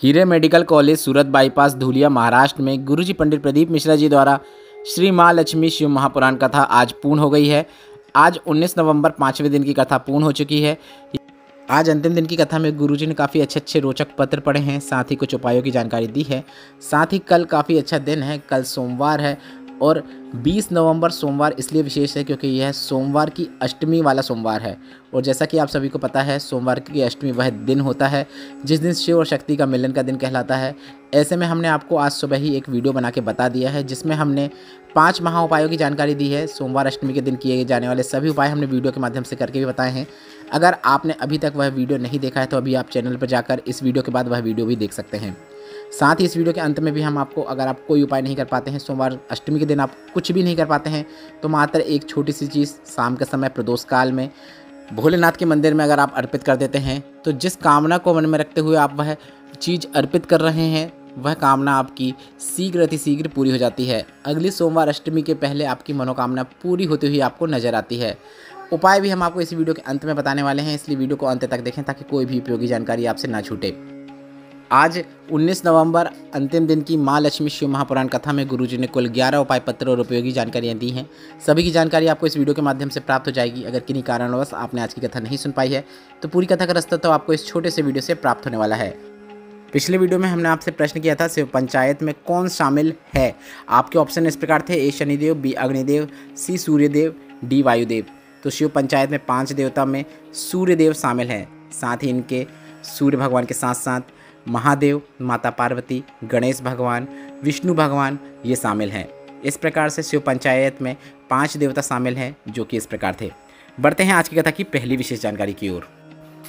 हीरे medical college सूरत bypass Dhulia Maharashtra में गुरुजी पंडित प्रदीप मिश्रा जी द्वारा श्री माँ लक्ष्मी शिव महापुराण कथा आज पूर्ण हो गई है। आज 19 नवंबर 5वें दिन की कथा पूर्ण हो चुकी है। आज अंतिम दिन की कथा में गुरुजी ने काफ़ी अच्छे रोचक पत्र पढ़े हैं, साथ ही कुछ उपायों की जानकारी दी है। साथ ही कल काफ़ी अच्छा दिन है, कल सोमवार है और 20 नवंबर सोमवार इसलिए विशेष है क्योंकि यह सोमवार की अष्टमी वाला सोमवार है। और जैसा कि आप सभी को पता है, सोमवार की अष्टमी वह दिन होता है जिस दिन शिव और शक्ति का मिलन का दिन कहलाता है। ऐसे में हमने आपको आज सुबह ही एक वीडियो बना के बता दिया है जिसमें हमने 5 महा उपायों की जानकारी दी है। सोमवार अष्टमी के दिन किए जाने वाले सभी उपाय हमने वीडियो के माध्यम से करके भी बताए हैं। अगर आपने अभी तक वह वीडियो नहीं देखा है तो अभी आप चैनल पर जाकर इस वीडियो के बाद वह वीडियो भी देख सकते हैं। साथ ही इस वीडियो के अंत में भी हम आपको, अगर आप कोई उपाय नहीं कर पाते हैं, सोमवार अष्टमी के दिन आप कुछ भी नहीं कर पाते हैं, तो मात्र एक छोटी सी चीज़ शाम के समय प्रदोष काल में भोलेनाथ के मंदिर में अगर आप अर्पित कर देते हैं तो जिस कामना को मन में रखते हुए आप वह चीज़ अर्पित कर रहे हैं वह कामना आपकी शीघ्र अतिशीघ्र पूरी हो जाती है। अगली सोमवार अष्टमी के पहले आपकी मनोकामना पूरी होती हुई आपको नजर आती है। उपाय भी हम आपको इस वीडियो के अंत में बताने वाले हैं, इसलिए वीडियो को अंत तक देखें ताकि कोई भी उपयोगी जानकारी आपसे ना छूटे। आज 19 नवंबर अंतिम दिन की माँ लक्ष्मी शिव महापुराण कथा में गुरुजी ने कुल 11 उपाय पत्र और उपयोगी जानकारियाँ दी हैं। सभी की जानकारी आपको इस वीडियो के माध्यम से प्राप्त हो जाएगी। अगर किन्हीं कारणवश आपने आज की कथा नहीं सुन पाई है तो पूरी कथा का रास्ता तो आपको इस छोटे से वीडियो से प्राप्त होने वाला है। पिछले वीडियो में हमने आपसे प्रश्न किया था शिव पंचायत में कौन शामिल है। आपके ऑप्शन इस प्रकार थे: ए शनिदेव, बी अग्निदेव, सी सूर्यदेव, डी वायुदेव। तो शिव पंचायत में 5 देवता में सूर्यदेव शामिल हैं। साथ ही इनके सूर्य भगवान के साथ साथ महादेव, माता पार्वती, गणेश भगवान, विष्णु भगवान ये शामिल हैं। इस प्रकार से शिव पंचायत में 5 देवता शामिल हैं जो कि इस प्रकार थे। बढ़ते हैं आज की कथा की पहली विशेष जानकारी की ओर।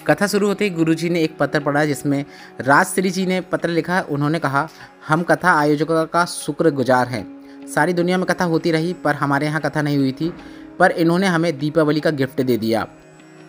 कथा शुरू होते ही गुरुजी ने एक पत्र पढ़ा जिसमें राजश्री जी ने पत्र लिखा। उन्होंने कहा, हम कथा आयोजकों का शुक्रगुजार हैं। सारी दुनिया में कथा होती रही पर हमारे यहाँ कथा नहीं हुई थी, पर इन्होंने हमें दीपावली का गिफ्ट दे दिया।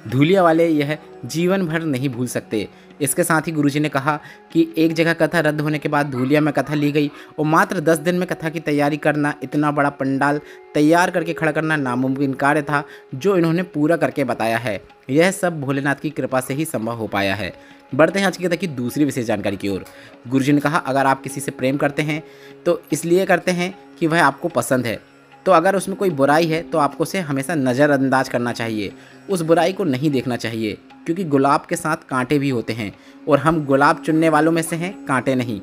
धूलिया वाले यह जीवन भर नहीं भूल सकते। इसके साथ ही गुरुजी ने कहा कि एक जगह कथा रद्द होने के बाद धूलिया में कथा ली गई और मात्र 10 दिन में कथा की तैयारी करना, इतना बड़ा पंडाल तैयार करके खड़ा करना नामुमकिन कार्य था जो इन्होंने पूरा करके बताया है। यह सब भोलेनाथ की कृपा से ही संभव हो पाया है। बढ़ते हैं आज की कथा की दूसरी विशेष जानकारी की ओर। गुरुजी ने कहा, अगर आप किसी से प्रेम करते हैं तो इसलिए करते हैं कि वह आपको पसंद है, तो अगर उसमें कोई बुराई है तो आपको उसे हमेशा नज़रअंदाज करना चाहिए। उस बुराई को नहीं देखना चाहिए क्योंकि गुलाब के साथ कांटे भी होते हैं और हम गुलाब चुनने वालों में से हैं, कांटे नहीं।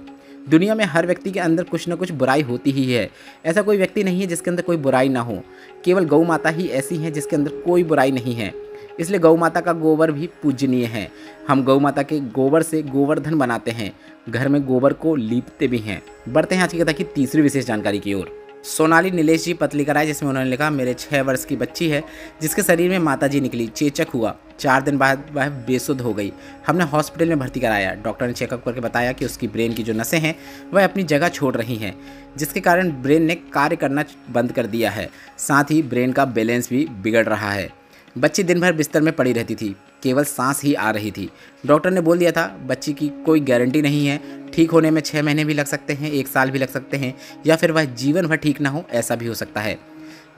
दुनिया में हर व्यक्ति के अंदर कुछ न कुछ बुराई होती ही है। ऐसा कोई व्यक्ति नहीं है जिसके अंदर कोई बुराई ना हो। केवल गौ माता ही ऐसी हैं जिसके अंदर कोई बुराई नहीं है। इसलिए गौ माता का गोबर भी पूजनीय है। हम गौ माता के गोबर से गोवर्धन बनाते हैं, घर में गोबर को लीपते भी हैं। बढ़ते हैं आज की कथा की तीसरी विशेष जानकारी की ओर। सोनाली नीलेश जी पत्र लेकर आए जिसमें उन्होंने लिखा, मेरे 6 वर्ष की बच्ची है जिसके शरीर में माताजी निकली, चेचक हुआ। 4 दिन बाद वह बेसुध हो गई। हमने हॉस्पिटल में भर्ती कराया। डॉक्टर ने चेकअप करके बताया कि उसकी ब्रेन की जो नसें हैं वह अपनी जगह छोड़ रही हैं, जिसके कारण ब्रेन ने कार्य करना बंद कर दिया है। साथ ही ब्रेन का बैलेंस भी बिगड़ रहा है। बच्ची दिन भर बिस्तर में पड़ी रहती थी, केवल सांस ही आ रही थी। डॉक्टर ने बोल दिया था बच्ची की कोई गारंटी नहीं है, ठीक होने में 6 महीने भी लग सकते हैं, 1 साल भी लग सकते हैं, या फिर वह जीवन भर ठीक ना हो, ऐसा भी हो सकता है।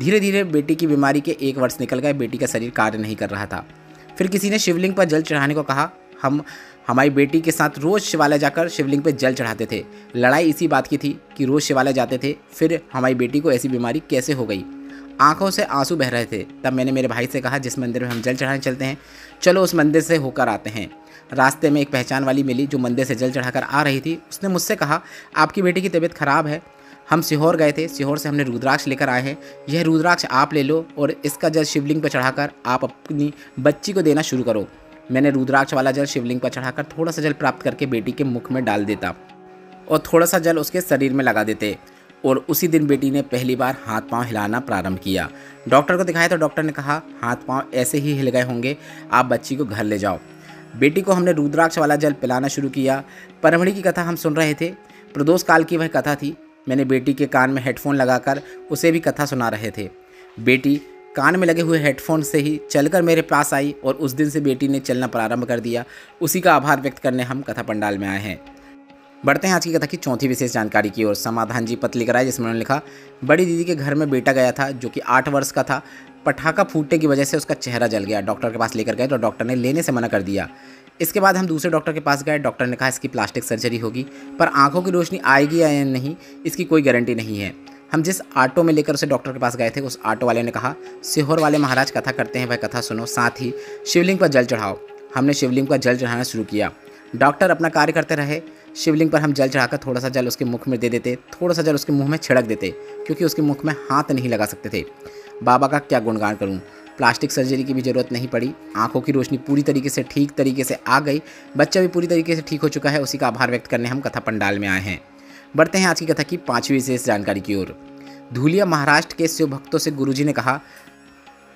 धीरे धीरे बेटी की बीमारी के 1 वर्ष निकल गए। बेटी का शरीर कार्य नहीं कर रहा था। फिर किसी ने शिवलिंग पर जल चढ़ाने को कहा। हम हमारी बेटी के साथ रोज़ शिवालय जाकर शिवलिंग पर जल चढ़ाते थे। लड़ाई इसी बात की थी कि रोज़ शिवालय जाते थे, फिर हमारी बेटी को ऐसी बीमारी कैसे हो गई। आंखों से आंसू बह रहे थे। तब मैंने मेरे भाई से कहा, जिस मंदिर में हम जल चढ़ाने चलते हैं चलो उस मंदिर से होकर आते हैं। रास्ते में एक पहचान वाली मिली जो मंदिर से जल चढ़ाकर आ रही थी। उसने मुझसे कहा, आपकी बेटी की तबीयत खराब है। हम सीहोर गए थे, सीहोर से हमने रुद्राक्ष लेकर आए हैं, यह रुद्राक्ष आप ले लो और इसका जल शिवलिंग पर चढ़ाकर आप अपनी बच्ची को देना शुरू करो। मैंने रुद्राक्ष वाला जल शिवलिंग पर चढ़ाकर थोड़ा सा जल प्राप्त करके बेटी के मुख में डाल देता और थोड़ा सा जल उसके शरीर में लगा देते और उसी दिन बेटी ने पहली बार हाथ पांव हिलाना प्रारंभ किया। डॉक्टर को दिखाया तो डॉक्टर ने कहा, हाथ पांव ऐसे ही हिल गए होंगे, आप बच्ची को घर ले जाओ। बेटी को हमने रुद्राक्ष वाला जल पिलाना शुरू किया। परमढ़ी की कथा हम सुन रहे थे। प्रदोष काल की वह कथा थी। मैंने बेटी के कान में हेडफोन लगाकर उसे भी कथा सुना रहे थे। बेटी कान में लगे हुए हेडफोन से ही चलकर मेरे पास आई और उस दिन से बेटी ने चलना प्रारंभ कर दिया। उसी का आभार व्यक्त करने हम कथा पंडाल में आए हैं। बढ़ते हैं आज की कथा की चौथी विशेष जानकारी की ओर। समाधान जी पत्र लेकर आए जिसमें उन्होंने लिखा, बड़ी दीदी के घर में बेटा गया था जो कि 8 वर्ष का था। पटाखा फूटने की वजह से उसका चेहरा जल गया। डॉक्टर के पास लेकर गए तो डॉक्टर ने लेने से मना कर दिया। इसके बाद हम दूसरे डॉक्टर के पास गए। डॉक्टर ने कहा इसकी प्लास्टिक सर्जरी होगी, पर आंखों की रोशनी आएगी या नहीं इसकी कोई गारंटी नहीं है। हम जिस ऑटो में लेकर उसे डॉक्टर के पास गए थे, उस ऑटो वाले ने कहा सीहोर वाले महाराज कथा करते हैं, वह कथा सुनो, साथ ही शिवलिंग पर जल चढ़ाओ। हमने शिवलिंग पर जल चढ़ाना शुरू किया। डॉक्टर अपना कार्य करते रहे। शिवलिंग पर हम जल चढ़ाकर थोड़ा सा जल उसके मुख में दे देते, थोड़ा सा जल उसके मुंह में छिड़क देते, क्योंकि उसके मुख में हाथ नहीं लगा सकते थे। बाबा का क्या गुणगान करूं, प्लास्टिक सर्जरी की भी ज़रूरत नहीं पड़ी। आंखों की रोशनी पूरी तरीके से ठीक तरीके से आ गई। बच्चा भी पूरी तरीके से ठीक हो चुका है। उसी का आभार व्यक्त करने हम कथा पंडाल में आए हैं। बढ़ते हैं आज की कथा की 5वीं विशेष जानकारी की ओर। धूलिया महाराष्ट्र के शिव भक्तों से गुरुजी ने कहा,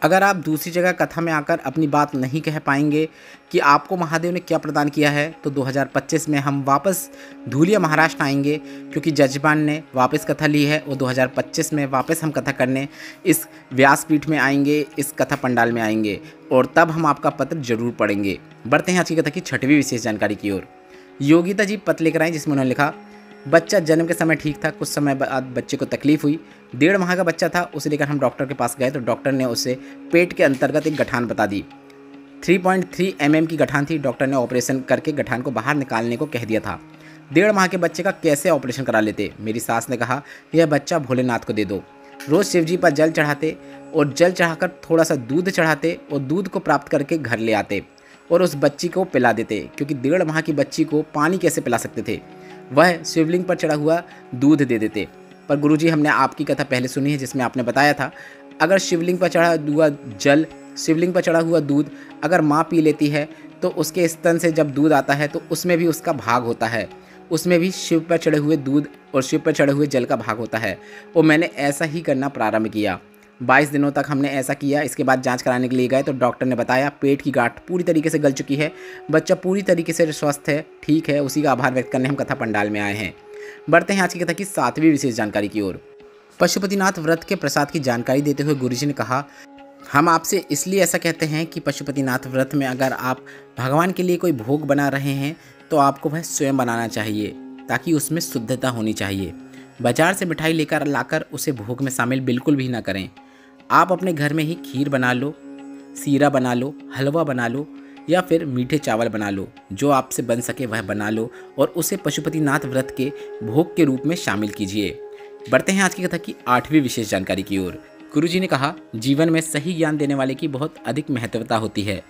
अगर आप दूसरी जगह कथा में आकर अपनी बात नहीं कह पाएंगे कि आपको महादेव ने क्या प्रदान किया है, तो 2025 में हम वापस धूलिया महाराष्ट्र आएंगे, क्योंकि जजमान ने वापस कथा ली है और 2025 में वापस हम कथा करने इस व्यासपीठ में आएंगे, इस कथा पंडाल में आएंगे, और तब हम आपका पत्र जरूर पढ़ेंगे। बढ़ते हैं आज की कथा की 6वीं विशेष जानकारी की ओर। योगिता जी पत्र लेकर आई, जिसमें उन्होंने लिखा, बच्चा जन्म के समय ठीक था, कुछ समय बाद बच्चे को तकलीफ हुई। 1.5 माह का बच्चा था, उसे लेकर हम डॉक्टर के पास गए तो डॉक्टर ने उसे पेट के अंतर्गत एक गठान बता दी। 3.3 mm की गठान थी। डॉक्टर ने ऑपरेशन करके गठान को बाहर निकालने को कह दिया था। 1.5 माह के बच्चे का कैसे ऑपरेशन करा लेते। मेरी सास ने कहा, यह बच्चा भोलेनाथ को दे दो। रोज़ शिव जी पर जल चढ़ाते और जल चढ़ाकर थोड़ा सा दूध चढ़ाते और दूध को प्राप्त करके घर ले आते और उस बच्ची को पिला देते, क्योंकि 1.5 माह की बच्ची को पानी कैसे पिला सकते थे। वह शिवलिंग पर चढ़ा हुआ दूध दे देते। पर गुरुजी, हमने आपकी कथा पहले सुनी है, जिसमें आपने बताया था अगर शिवलिंग पर चढ़ा हुआ जल, शिवलिंग पर चढ़ा हुआ दूध अगर माँ पी लेती है तो उसके स्तन से जब दूध आता है तो उसमें भी उसका भाग होता है, उसमें भी शिव पर चढ़े हुए दूध और शिव पर चढ़े हुए जल का भाग होता है। और मैंने ऐसा ही करना प्रारंभ किया। 22 दिनों तक हमने ऐसा किया। इसके बाद जांच कराने के लिए गए तो डॉक्टर ने बताया पेट की गांठ पूरी तरीके से गल चुकी है, बच्चा पूरी तरीके से स्वस्थ है, ठीक है। उसी का आभार व्यक्त करने हम कथा पंडाल में आए हैं। बढ़ते हैं आज की कथा की 7वीं विशेष जानकारी की ओर। पशुपतिनाथ व्रत के प्रसाद की जानकारी देते हुए गुरुजी ने कहा, हम आपसे इसलिए ऐसा कहते हैं कि पशुपतिनाथ व्रत में अगर आप भगवान के लिए कोई भोग बना रहे हैं तो आपको वह स्वयं बनाना चाहिए, ताकि उसमें शुद्धता होनी चाहिए। बाजार से मिठाई लेकर लाकर उसे भोग में शामिल बिल्कुल भी ना करें। आप अपने घर में ही खीर बना लो, सीरा बना लो, हलवा बना लो या फिर मीठे चावल बना लो, जो आपसे बन सके वह बना लो और उसे पशुपतिनाथ व्रत के भोग के रूप में शामिल कीजिए। बढ़ते हैं आज की कथा की 8वीं विशेष जानकारी की ओर। गुरुजी ने कहा, जीवन में सही ज्ञान देने वाले की बहुत अधिक महत्वता होती है।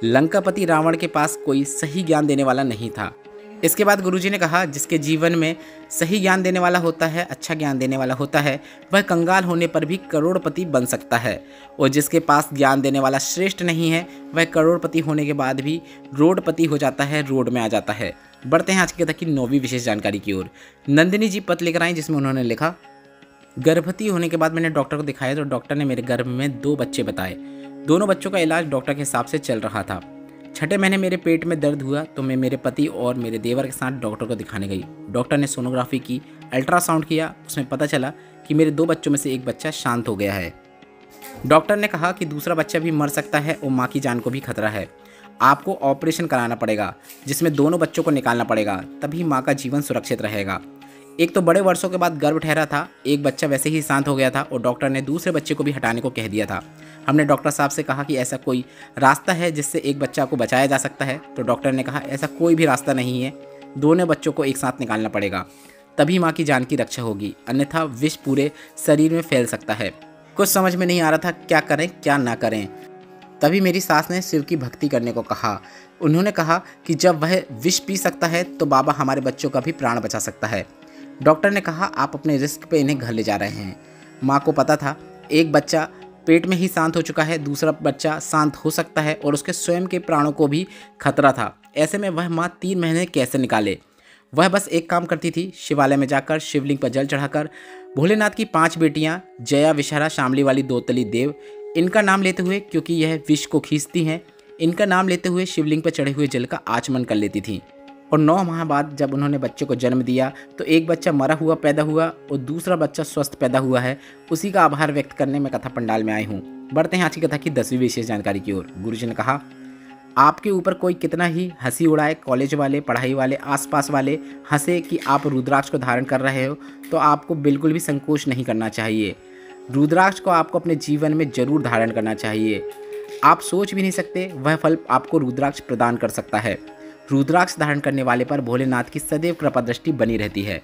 लंकापति रावण के पास कोई सही ज्ञान देने वाला नहीं था। इसके बाद गुरुजी ने कहा, जिसके जीवन में सही ज्ञान देने वाला होता है, अच्छा ज्ञान देने वाला होता है, वह कंगाल होने पर भी करोड़पति बन सकता है। और जिसके पास ज्ञान देने वाला श्रेष्ठ नहीं है, वह करोड़पति होने के बाद भी रोडपति हो जाता है, रोड में आ जाता है। बढ़ते हैं आज की कथा की 9वीं विशेष जानकारी की ओर। नंदिनी जी पत्र लेकर आई, जिसमें उन्होंने लिखा, गर्भवती होने के बाद मैंने डॉक्टर को दिखाया तो डॉक्टर ने मेरे गर्भ में 2 बच्चे बताए। दोनों बच्चों का इलाज डॉक्टर के हिसाब से चल रहा था। 6ठे महीने मेरे पेट में दर्द हुआ तो मैं मेरे पति और मेरे देवर के साथ डॉक्टर को दिखाने गई। डॉक्टर ने सोनोग्राफी की, अल्ट्रासाउंड किया, उसमें पता चला कि मेरे 2 बच्चों में से एक बच्चा शांत हो गया है। डॉक्टर ने कहा कि दूसरा बच्चा भी मर सकता है और माँ की जान को भी खतरा है। आपको ऑपरेशन कराना पड़ेगा, जिसमें दोनों बच्चों को निकालना पड़ेगा, तभी माँ का जीवन सुरक्षित रहेगा। एक तो बड़े वर्षों के बाद गर्भ ठहरा था, एक बच्चा वैसे ही शांत हो गया था और डॉक्टर ने दूसरे बच्चे को भी हटाने को कह दिया था। हमने डॉक्टर साहब से कहा कि ऐसा कोई रास्ता है जिससे एक बच्चा को बचाया जा सकता है, तो डॉक्टर ने कहा ऐसा कोई भी रास्ता नहीं है, दोनों बच्चों को एक साथ निकालना पड़ेगा, तभी माँ की जान की रक्षा होगी, अन्यथा विष पूरे शरीर में फैल सकता है। कुछ समझ में नहीं आ रहा था क्या करें क्या ना करें। तभी मेरी सास ने शिव की भक्ति करने को कहा। उन्होंने कहा कि जब वह विष पी सकता है तो बाबा हमारे बच्चों का भी प्राण बचा सकता है। डॉक्टर ने कहा आप अपने रिस्क पे इन्हें घर ले जा रहे हैं। माँ को पता था एक बच्चा पेट में ही शांत हो चुका है, दूसरा बच्चा शांत हो सकता है और उसके स्वयं के प्राणों को भी खतरा था। ऐसे में वह माँ 3 महीने कैसे निकाले। वह बस एक काम करती थी, शिवालय में जाकर शिवलिंग पर जल चढ़ाकर भोलेनाथ की 5 बेटियाँ जया, विषहरा, शामली वाली, दोतली देव, इनका नाम लेते हुए, क्योंकि यह विष को खींचती हैं, इनका नाम लेते हुए शिवलिंग पर चढ़े हुए जल का आचमन कर लेती थी। और 9 माह बाद जब उन्होंने बच्चे को जन्म दिया तो एक बच्चा मरा हुआ पैदा हुआ और दूसरा बच्चा स्वस्थ पैदा हुआ है। उसी का आभार व्यक्त करने में कथा पंडाल में आई हूँ। बढ़ते हैं आज की कथा की 10वीं विशेष जानकारी की ओर। गुरुजी ने कहा आपके ऊपर कोई कितना ही हंसी उड़ाए, कॉलेज वाले, पढ़ाई वाले, आसपास वाले हंसे कि आप रुद्राक्ष को धारण कर रहे हो, तो आपको बिल्कुल भी संकोच नहीं करना चाहिए। रुद्राक्ष को आपको अपने जीवन में जरूर धारण करना चाहिए। आप सोच भी नहीं सकते वह फल आपको रुद्राक्ष प्रदान कर सकता है। रुद्राक्ष धारण करने वाले पर भोलेनाथ की सदैव कृपा दृष्टि बनी रहती है।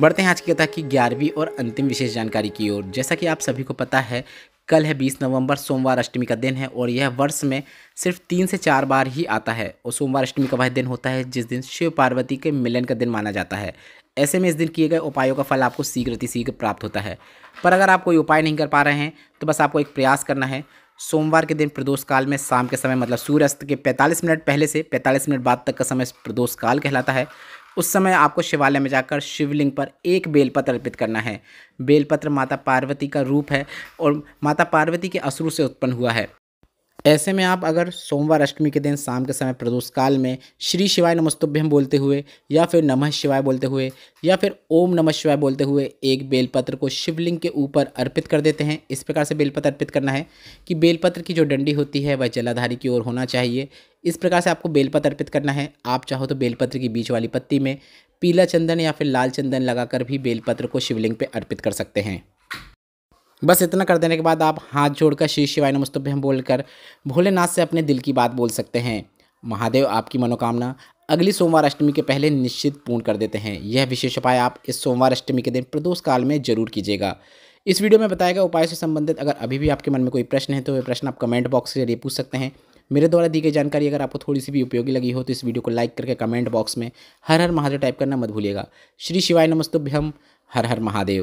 बढ़ते हैं आज की कथा की 11वीं और अंतिम विशेष जानकारी की ओर। जैसा कि आप सभी को पता है, कल है 20 नवंबर, सोमवार अष्टमी का दिन है और यह वर्ष में सिर्फ 3 से 4 बार ही आता है। और सोमवार अष्टमी का वह दिन होता है जिस दिन शिव पार्वती के मिलन का दिन माना जाता है। ऐसे में इस दिन किए गए उपायों का फल आपको शीघ्र प्राप्त होता है। पर अगर आप कोई उपाय नहीं कर पा रहे हैं तो बस आपको एक प्रयास करना है। सोमवार के दिन प्रदोष काल में शाम के समय, मतलब सूर्यास्त के 45 मिनट पहले से 45 मिनट बाद तक का समय प्रदोष काल कहलाता है। उस समय आपको शिवालय में जाकर शिवलिंग पर एक बेलपत्र अर्पित करना है। बेलपत्र माता पार्वती का रूप है और माता पार्वती के अश्रु से उत्पन्न हुआ है। ऐसे में आप अगर सोमवार अष्टमी के दिन शाम के समय प्रदोष काल में श्री शिवाय नमस्तुभ्यम बोलते हुए या फिर नमः शिवाय बोलते हुए या फिर ओम नमः शिवाय बोलते हुए एक बेलपत्र को शिवलिंग के ऊपर अर्पित कर देते हैं। इस प्रकार से बेलपत्र अर्पित करना है कि बेलपत्र की जो डंडी होती है वह जलाधारी की ओर होना चाहिए। इस प्रकार से आपको बेलपत्र अर्पित करना है। आप चाहो तो बेलपत्र की बीच वाली पत्ती में पीला चंदन या फिर लाल चंदन लगाकर भी बेलपत्र को शिवलिंग पर अर्पित कर सकते हैं। बस इतना कर देने के बाद आप हाथ जोड़कर श्री शिवाय नमस्तुभ्यम बोलकर भोलेनाथ से अपने दिल की बात बोल सकते हैं। महादेव आपकी मनोकामना अगली सोमवार अष्टमी के पहले निश्चित पूर्ण कर देते हैं। यह विशेष उपाय आप इस सोमवार अष्टमी के दिन प्रदोष काल में जरूर कीजिएगा। इस वीडियो में बताए गए उपाय से संबंधित अगर अभी भी आपके मन में कोई प्रश्न है तो वे प्रश्न आप कमेंट बॉक्स के जरिए पूछ सकते हैं। मेरे द्वारा दी गई जानकारी अगर आपको थोड़ी सी भी उपयोगी लगी हो तो इस वीडियो को लाइक करके कमेंट बॉक्स में हर हर महादेव टाइप करना मत भूलिएगा। श्री शिवाय नमस्तुभ्यम। हर हर महादेव।